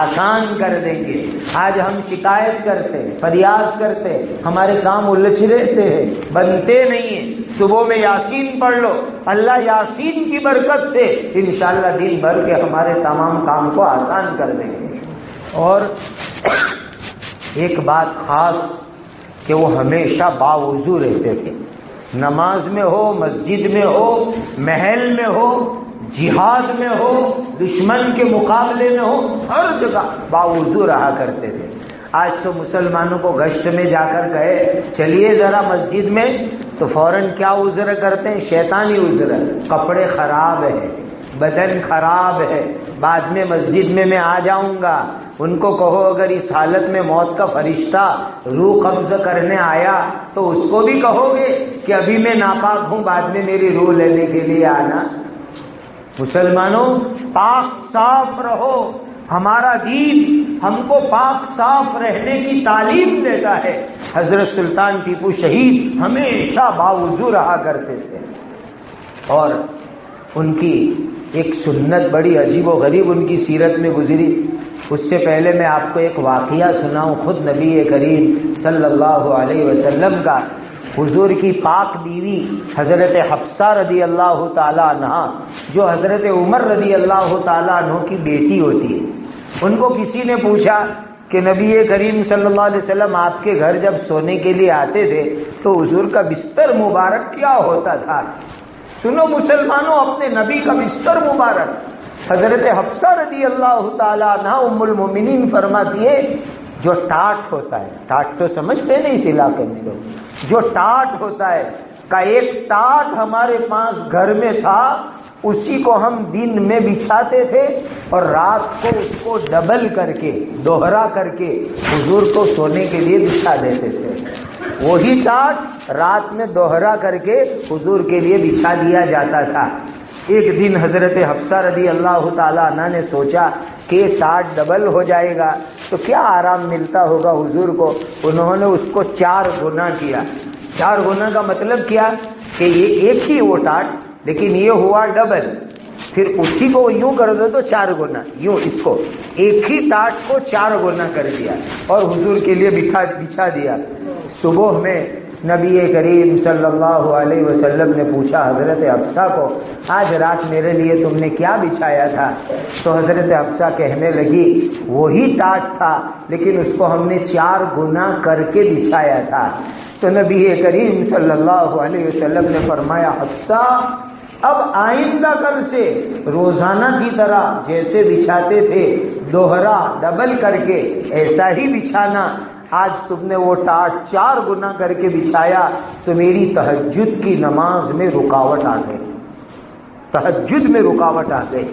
آسان کر دیں گے۔ آج ہم شکایت کرتے، فریاد کرتے، ہمارے کام الجھ رہتے ہیں، بنتے نہیں ہیں۔ صبح میں یاسین پڑھ لو، اللہ یاسین کی برکت سے انشاءاللہ دن بھر کے ہمارے تمام کام کو آسان کر دیں گے۔ اور ایک بات خاص کہ وہ ہمیشہ باوضو رہتے تھے، نماز میں ہو، مسجد میں ہو، محل میں ہو، جہاد میں ہو، دشمن کے مقابلے میں ہو، ہر جگہ باوضو رہا کرتے تھے۔ آج تو مسلمانوں کو گشت میں جا کر کہے چلیے ذرا مسجد میں تو فوراً کیا عذر کرتے ہیں؟ شیطانی عذر، کپڑے خراب ہیں، بدن خراب ہے، بعد میں مسجد میں آ جاؤں گا۔ ان کو کہو اگر اس حالت میں موت کا فرشتہ روح قبض کرنے آیا تو اس کو بھی کہو گے کہ ابھی میں ناپاک ہوں، بعد میں میری روح لینے کے لیے آنا۔ مسلمانوں، پاک صاف رہو۔ ہمارا دین ہم کو پاک صاف رہنے کی تعلیم دیتا ہے۔ حضرت سلطان ٹیپو شہید ہمیشہ باوضو رہا کرتے تھے، اور ان کی ایک سنت بڑی عجیب و غریب ان کی سیرت میں گزری۔ اس سے پہلے میں آپ کو ایک واقعہ سناؤں، خود نبی کریم صلی اللہ علیہ وسلم کا، حضور کی پاک بیوی حضرت حفصہ رضی اللہ تعالی عنہ، جو حضرت عمر رضی اللہ تعالی عنہ کی بیٹی ہوتی ہے۔ ان کو کسی نے پوچھا کہ نبی کریم صلی اللہ علیہ وسلم آپ کے گھر جب سونے کے لیے آتے تھے تو حضور کا بستر مبارک کیا ہوتا تھا؟ سنو مسلمانوں، اپنے نبی کا بستر مبارک۔ حضرت حفصہ رضی اللہ تعالی عنہ ام المومنین فرماتی ہے، جو ٹاٹ ہوتا ہے، ٹاٹ تو سمجھتے نہیں اس علاقے میں لوگ، جو ٹاٹ ہوتا ہے کا ایک ٹاٹ ہمارے پاس گھر میں تھا، اسی کو ہم دن میں بچھاتے تھے اور رات کو اس کو ڈبل کر کے، دوہرا کر کے حضور کو سونے کے لیے بچھا دیتے تھے۔ وہی ٹاٹ رات میں دوہرا کر کے حضور کے لیے بچھا دیا جاتا تھا۔ ایک دن حضرت حفصہ رضی اللہ تعالی عنہ نے سوچا کہ ٹاٹ ڈبل ہو جائے گا تو کیا آرام ملتا ہوگا حضور کو۔ انہوں نے اس کو 4 گنا کیا۔ 4 گنا کا مطلب کیا کہ یہ ایک ہی وہ ٹاٹ، لیکن یہ ہوا ڈبل، پھر اسی کو یوں کر دو تو 4 گنا، یوں اس کو ایک ہی ٹاٹ کو 4 گنا کر دیا اور حضور کے لیے بچھا دیا۔ صبح میں نبی کریم صلی اللہ علیہ وسلم نے پوچھا حضرت حفصہ کو، آج رات میرے لیے تم نے کیا بچھایا تھا؟ تو حضرت حفصہ کہنے لگی وہی ٹاٹ تھا، لیکن اس کو ہم نے 4 گنا کر کے بچھایا تھا۔ تو نبی کریم صلی اللہ علیہ وسلم نے فرمایا حفصہ، اب آئندہ کل سے روزانہ کی طرح جیسے بچھاتے تھے دوہرا ڈبل کر کے ایسا ہی بچھانا۔ آج تم نے وہ ٹاٹ 4 گنا کر کے بچھایا تو میری تہجد کی نماز میں رکاوٹ آ گئی، تہجد میں رکاوٹ آ گئی۔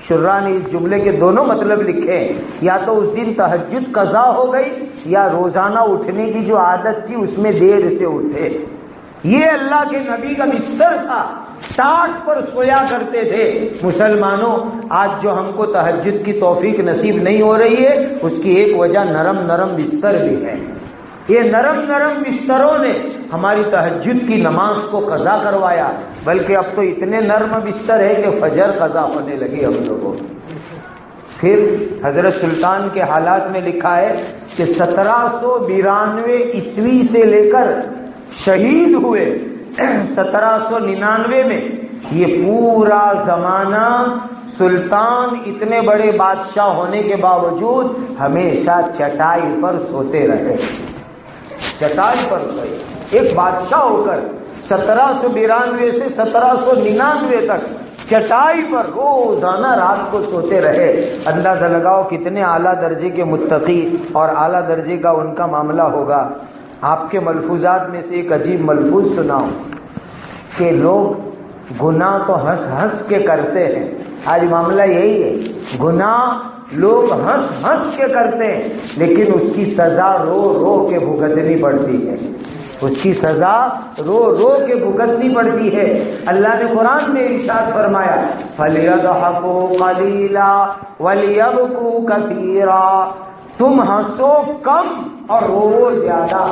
شراح نے اس جملے کے دونوں مطلب لکھے، یا تو اس دن تہجد قضا ہو گئی یا روزانہ اٹھنے کی جو عادت تھی اس میں دیر سے اٹھے۔ یہ اللہ کے نبی کا بستر تھا، ٹاٹ پر سویا کرتے تھے۔ مسلمانوں، آج جو ہم کو تہجد کی توفیق نصیب نہیں ہو رہی ہے اس کی ایک وجہ نرم نرم بستر بھی ہے۔ یہ نرم نرم بستروں نے ہماری تہجد کی نماز کو قضا کروایا، بلکہ اب تو اتنے نرم بستر ہے کہ فجر قضا ہونے لگی ہم لوگوں۔ پھر حضرت سلطان کے حالات میں لکھا ہے کہ 1792 عیسوی سے لے کر شہید ہوئے 1799 میں، یہ پورا زمانہ سلطان اتنے بڑے بادشاہ ہونے کے باوجود ہمیشہ چٹائی پر سوتے رہے، چٹائی پر سوئے۔ ایک بادشاہ ہو کر 1792 سے 1799 تک چٹائی پر روزانہ رات کو سوتے رہے۔ اندازہ لگاؤ کتنے اعلیٰ درجے کے متقی اور اعلیٰ درجے کا ان کا معاملہ ہوگا۔ آپ کے ملفوظات میں سے ایک عجیب ملفوظ سناؤں کہ لوگ گناہ تو ہنس ہنس کے کرتے ہیں، آج معاملہ یہی ہے، گناہ لوگ ہنس ہنس کے کرتے ہیں لیکن اس کی سزا رو رو کے بھگتنی پڑتی ہے۔ اس کی سزا رو رو کے بھگتنی پڑتی ہے۔ اللہ نے قرآن میں ارشاد فرمایا فَلْيَضْحَكُوا قَلِيلًا وَلْيَبْكُوا كَثِيرًا، تم ہنسو کم اور رو زیادہ۔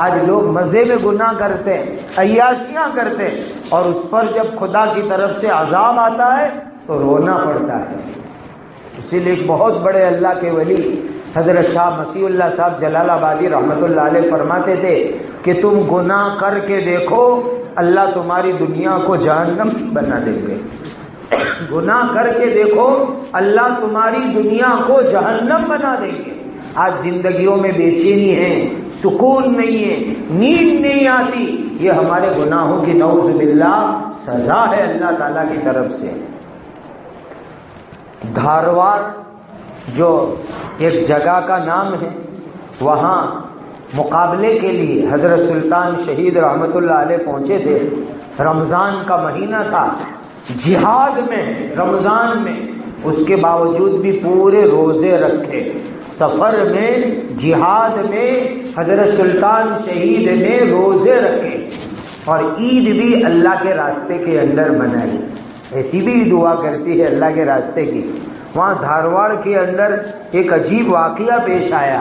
آج لوگ مزے میں گناہ کرتے ہیں، عیاشیاں کرتے ہیں، اور اس پر جب خدا کی طرف سے عذاب آتا ہے تو رونا پڑتا ہے۔ اسی لیے ایک بہت بڑے اللہ کے ولی حضرت شاہ مسیح اللہ صاحب جلال آبادی رحمۃ اللہ علیہ فرماتے تھے کہ تم گناہ کر کے دیکھو، اللہ تمہاری دنیا کو جہنم بنا دیں گے۔ گناہ کر کے دیکھو، اللہ تمہاری دنیا کو جہنم بنا دیں گے۔ آج زندگیوں میں بے چینی ہے، سکون نہیں ہے، نیند نہیں آتی، یہ ہمارے گناہوں کی نعوذ باللہ سزا ہے اللہ تعالیٰ کی طرف سے۔ دھارواڑ جو ایک جگہ کا نام ہے، وہاں مقابلے کے لیے حضرت سلطان شہید رحمۃ اللہ علیہ پہنچے تھے۔ رمضان کا مہینہ تھا، جہاد میں، رمضان میں، اس کے باوجود بھی پورے روزے رکھے۔ سفر میں، جہاد میں حضرت سلطان شہید نے روزے رکھے اور عید بھی اللہ کے راستے کے اندر منائی۔ ایسی بھی دعا کرتی ہے اللہ کے راستے کی۔ وہاں دھارواڑ کے اندر ایک عجیب واقعہ پیش آیا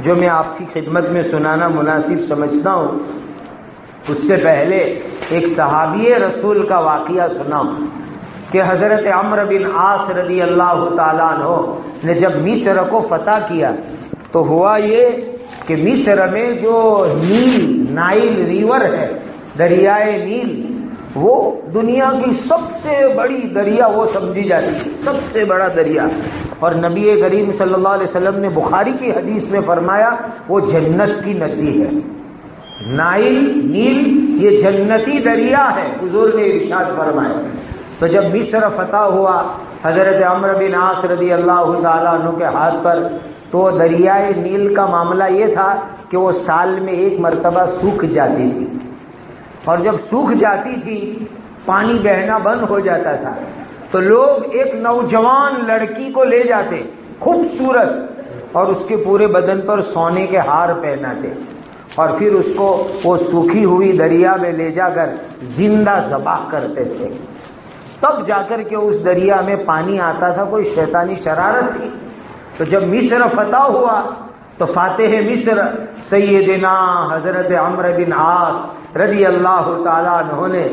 جو میں آپ کی خدمت میں سنانا مناسب سمجھتا ہوں۔ اس سے پہلے ایک صحابی رسول کا واقعہ سناؤں کہ حضرت عمرو بن عاص رضی اللہ تعالیٰ عنہ نے جب مصر کو فتح کیا تو ہوا یہ کہ مصر میں جو نائل ریور ہے، دریائے نیل، وہ دنیا کی سب سے بڑی دریا وہ سمجھی جاتی ہے، سب سے بڑا دریا۔ اور نبی کریم صلی اللہ علیہ وسلم نے بخاری کی حدیث میں فرمایا وہ جنت کی ندی ہے۔ نیل یہ جنتی دریا ہے، حضور نے ارشاد فرمایا۔ تو جب مصر فتح ہوا حضرت عمرو بن عاص رضی اللہ تعالیٰ عنہ کے ہاتھ پر، تو دریائے نیل کا معاملہ یہ تھا کہ وہ سال میں ایک مرتبہ سوکھ جاتی تھی، اور جب سوکھ جاتی تھی پانی بہنا بند ہو جاتا تھا تو لوگ ایک نوجوان لڑکی کو لے جاتے، خوبصورت، اور اس کے پورے بدن پر سونے کے ہار پہناتے، اور پھر اس کو وہ سوکھی ہوئی دریا میں لے جا کر زندہ ذبح کرتے تھے۔ تب جا کر کے اس دریا میں پانی آتا تھا، کوئی شیطانی شرارت تھی۔ تو جب مصر فتح ہوا تو فاتح مصر سیدنا حضرت عمرو بن عاص رضی اللہ تعالیٰ عنہ نے،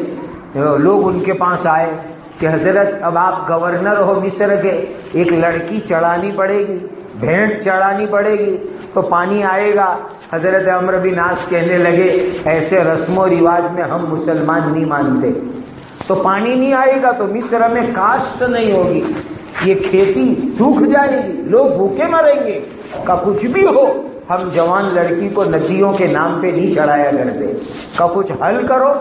لوگ ان کے پاس آئے کہ حضرت اب آپ گورنر ہو مصر کے، ایک لڑکی چڑھانی پڑے گی، بھینٹ چڑھانی پڑے گی تو پانی آئے گا۔ حضرت عمرو بن عاص کہنے لگے ایسے رسم و رواج میں ہم مسلمان نہیں مانتے، تو پانی نہیں آئے گا تو مصر میں کاشت نہیں ہوگی، یہ کھیتی سوکھ جائے گی، لوگ بھوکے مریں گے، کا کچھ بھی ہو ہم جوان لڑکی کو ندیوں کے نام پہ نہیں چڑھایا کرتے، کا کچھ حل کرو۔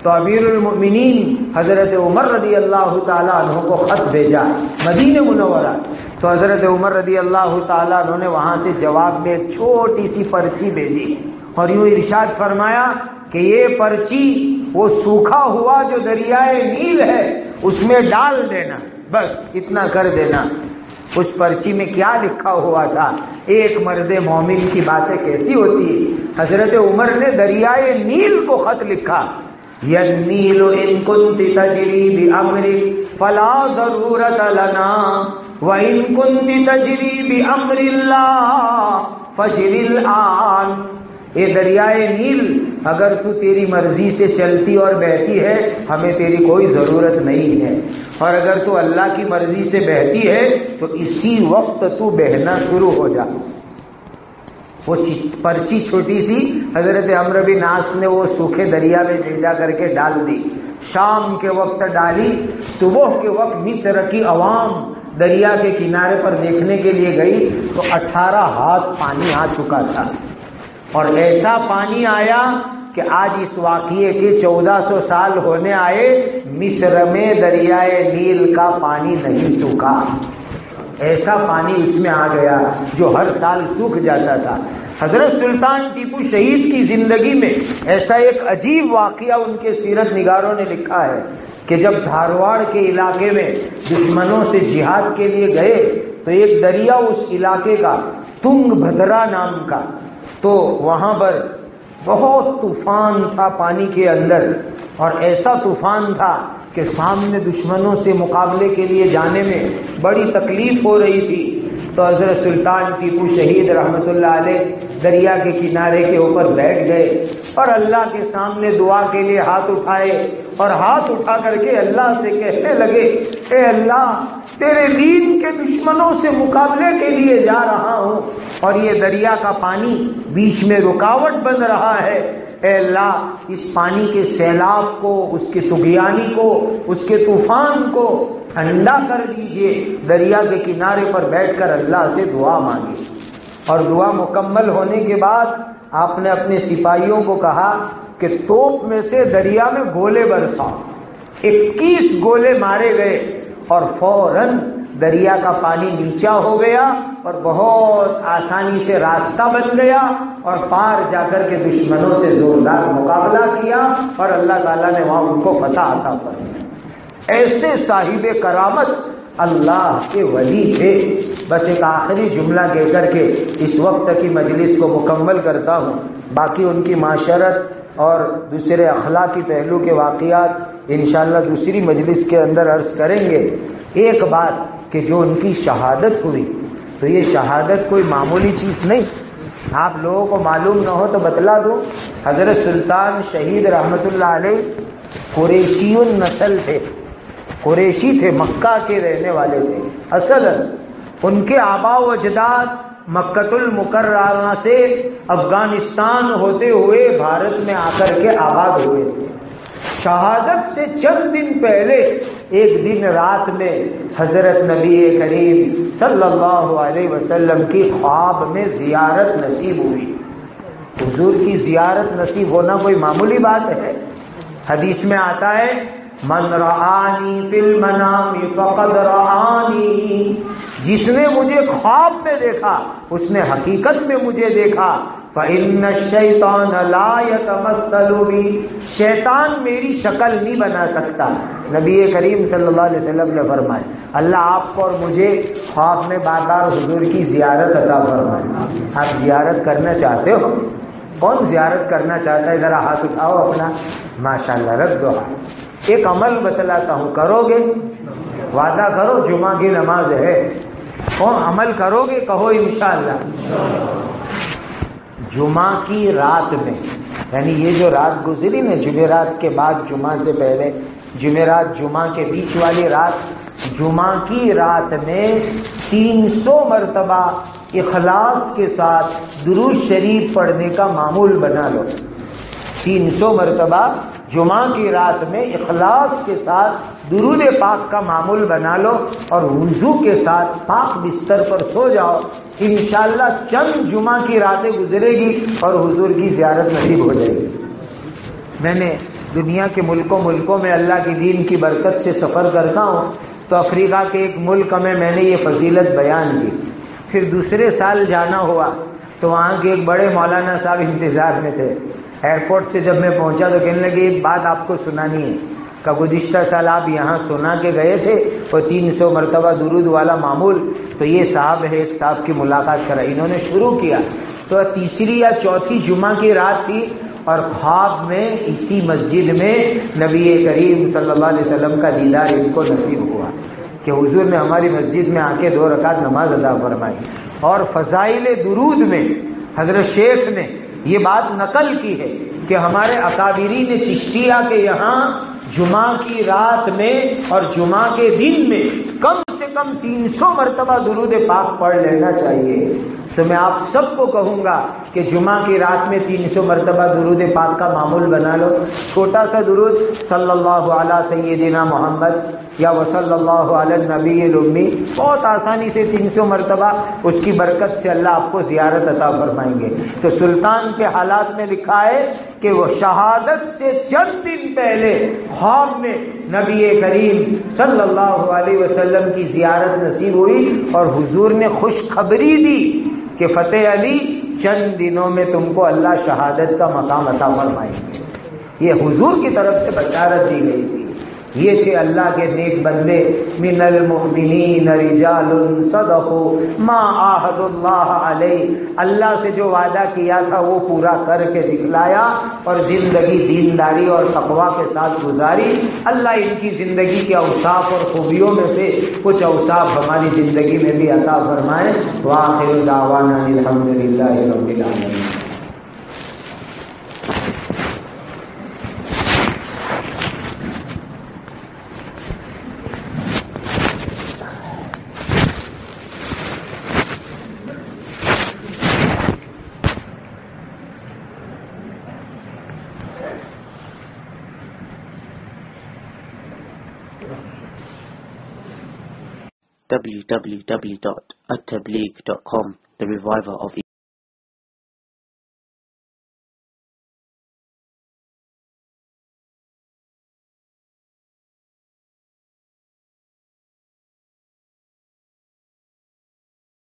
تو امیر المؤمنین حضرت عمر رضی اللہ تعالیٰ عنہ کو خط بھیجا مدینہ منورہ، تو حضرت عمر رضی اللہ تعالیٰ عنہ نے وہاں سے جواب میں ایک چھوٹی سی پرچی بھیجی اور یوں ارشاد فرمایا کہ یہ پرچی وہ سوکھا ہوا جو دریائے نیل ہے اس میں ڈال دینا، بس اتنا کر دینا۔ اس پرچی میں کیا لکھا ہوا تھا؟ ایک مرد مومن کی باتیں کیسی ہوتی ہے۔ حضرت عمر نے دریائے نیل کو خط لکھا، یَالنِّیلُ إِن كُنتِ تَجْرِی بِأَمْرِکَ فَلَا ضَرُورَةَ لَنَا وَإِن كُنتِ تَجْرِی بِأَمْرِ اللَّهِ فَاجْرِ الْآن۔ اے دریائے نیل، اگر تو تیری مرضی سے چلتی اور بہتی ہے ہمیں تیری کوئی ضرورت نہیں ہے، اور اگر تو اللہ کی مرضی سے بہتی ہے تو اسی وقت تو بہنا شروع ہو جا۔ وہ پرچی چھوٹی سی حضرت عمرو بن عاص نے وہ سوکھے دریا میں لے جا کر کے ڈال دی، شام کے وقت ڈالی، صبح کے وقت مصر کی عوام دریا کے کنارے پر دیکھنے کے لیے گئی تو 18 ہاتھ پانی آ چکا تھا، اور ایسا پانی آیا کہ آج اس واقعے کے 1400 سال ہونے آئے، مصر میں دریائے نیل کا پانی نہیں سوکھا، ایسا پانی اس میں آ گیا جو ہر سال سوکھ جاتا تھا۔ حضرت سلطان ٹیپو شہید کی زندگی میں ایسا ایک عجیب واقعہ ان کے سیرت نگاروں نے لکھا ہے کہ جب دھارواڑ کے علاقے میں دشمنوں سے جہاد کے لیے گئے تو ایک دریا اس علاقے کا تنگ بھدرا نام کا، تو وہاں پر بہت طوفان تھا پانی کے اندر، اور ایسا طوفان تھا کہ سامنے دشمنوں سے مقابلے کے لیے جانے میں بڑی تکلیف ہو رہی تھی۔ تو حضرت سلطان ٹیپو شہید رحمت اللہ علیہ دریا کے کنارے کے اوپر بیٹھ گئے اور اللہ کے سامنے دعا کے لیے ہاتھ اٹھائے، اور ہاتھ اٹھا کر کے اللہ سے کہنے لگے، اے اللہ، تیرے دین کے دشمنوں سے مقابلے کے لیے جا رہا ہوں اور یہ دریا کا پانی بیچ میں رکاوٹ بن رہا ہے، اے اللہ اس پانی کے سیلاب کو، اس کے طغیانی کو، اس کے طوفان کو ٹھنڈا کر دیجئے۔ دریا کے کنارے پر بیٹھ کر اللہ سے دعا مانگی، اور دعا مکمل ہونے کے بعد آپ نے اپنے سپاہیوں کو کہا کہ توپ میں سے دریا میں گولے برسا۔ 21 گولے مارے گئے اور فوراً دریا کا پانی نیچا ہو گیا اور بہت آسانی سے راستہ بن گیا، اور پار جا کر کے دشمنوں سے زوردار مقابلہ کیا، اور اللہ تعالیٰ نے وہاں ان کو فتح عطا فرمائی۔ ایسے صاحب کرامت اللہ کے ولی تھے۔ بس ایک آخری جملہ کہہ کر کے اس وقت کی مجلس کو مکمل کرتا ہوں، باقی ان کی معاشرت اور دوسرے اخلاقی پہلو کے واقعات انشاءاللہ دوسری مجلس کے اندر عرض کریں گے۔ ایک بات کہ جو ان کی شہادت ہوئی، تو یہ شہادت کوئی معمولی چیز نہیں۔ آپ لوگوں کو معلوم نہ ہو تو بتلا دوں، حضرت سلطان شہید رحمت اللہ علیہ قریشی النسل تھے، قریشی تھے، مکہ کے رہنے والے تھے۔ اصل ان کے آبا و اجداد مکۃ المکرمہ سے افغانستان ہوتے ہوئے بھارت میں آ کر کے آباد ہوئے تھے۔ شہادت سے چند دن پہلے ایک دن رات میں حضرت نبی کریم صلی اللہ علیہ وسلم کی خواب میں زیارت نصیب ہوئی۔ حضور کی زیارت نصیب ہونا کوئی معمولی بات ہے؟ حدیث میں آتا ہے، من رآنی فی المنام فقد رآنی، جس نے مجھے خواب میں دیکھا اس نے حقیقت میں مجھے دیکھا۔ فإن الشیطان لا یتمثل بی، شیطان میری شکل نہیں بنا سکتا۔ نبی کریم صلی اللہ علیہ وسلم نے فرمایا، اللہ آپ کو اور مجھے خواب میں بار بار حضور کی زیارت عطا فرمائے۔ آپ زیارت کرنا چاہتے ہو؟ کون زیارت کرنا چاہتا ہے؟ ذرا ہاتھ اٹھاؤ اپنا، ماشاءاللہ رکھ دو ہاتھ۔ ایک عمل بتلاتا ہوں، کرو گے؟ وعدہ کرو، جمعہ کی نماز ہے، کون عمل کرو گے؟ کہو انشاءاللہ۔ جمعہ کی رات میں، یعنی یہ جو رات گزری نا، جمعرات کے بعد جمعہ سے پہلے، جمعرات جمعہ کے بیچ والی رات، جمعہ کی رات میں 300 مرتبہ اخلاص کے ساتھ درود شریف پڑھنے کا معمول بنا لو۔ 300 مرتبہ جمعہ کی رات میں اخلاص کے ساتھ درود پاک کا معمول بنا لو، اور وضو کے ساتھ پاک بستر پر سو جاؤ۔ انشاءاللہ چند جمعہ کی راتیں گزرے گی اور حضور کی زیارت نصیب ہو جائے گی۔ میں نے دنیا کے ملکوں میں اللہ کی دین کی برکت سے سفر کرتا ہوں، تو افریقہ کے ایک ملک میں نے یہ فضیلت بیان کی۔ پھر دوسرے سال جانا ہوا تو وہاں کے ایک بڑے مولانا صاحب انتظار میں تھے۔ ایئرپورٹ سے جب میں پہنچا تو کہنے لگے ایک بات آپ کو سنانی ہے، کہ گزشتہ سال آپ یہاں سنا کے گئے تھے اور 300 مرتبہ درود والا معمول، تو یہ صاحب ہے، اس صاحب کی ملاقات کرائی۔ انہوں نے شروع کیا تو تیسری یا چوتھی جمعہ کی رات تھی، اور خواب میں اسی مسجد میں نبی کریم صلی اللہ علیہ وسلم کا دیدار ان کو نصیب ہوا کہ حضور نے ہماری مسجد میں آ کے 2 رکعت نماز ادا فرمائی۔ اور فضائل درود میں حضرت شیخ نے یہ بات نقل کی ہے کہ ہمارے اکابرین چشتیہ کے یہاں جمعہ کی رات میں اور جمعہ کے دن میں کم سے کم 300 مرتبہ درود پاک پڑھ لینا چاہیے۔ تو میں آپ سب کو کہوں گا کہ جمعہ کی رات میں 300 مرتبہ درود پاک کا معمول بنا لو۔ چھوٹا سا درود صلی اللہ علی سیدنا محمد یا وصلی اللہ علی النبی الامی، بہت آسانی سے 300 مرتبہ، اس کی برکت سے اللہ آپ کو زیارت عطا فرمائیں گے۔ تو سلطان کے حالات میں لکھا ہے کہ وہ شہادت سے چند دن پہلے خواب میں نبی کریم صلی اللہ علیہ وسلم کی زیارت نصیب ہوئی، اور حضور نے خوشخبری دی کہ فتح علی چند دنوں میں تم کو اللہ شہادت کا مقام عطا فرمائیں گے۔ یہ حضور کی طرف سے بشارت دی گئی تھی۔ یہ تھے اللہ کے نیک بندے، من المؤمنین رجال صدقوا ما عاہدوا اللہ علیہ، اللہ سے جو وعدہ کیا تھا وہ پورا کر کے دکھلایا اور زندگی دینداری اور تقوی کے ساتھ گزاری۔ اللہ ان کی زندگی کے اوصاف اور خوبیوں میں سے کچھ اوصاف ہماری زندگی میں بھی عطا فرمائے۔ وآخر دعوانا الحمدللہ رب العالمین۔ www.attableek.com, the reviver of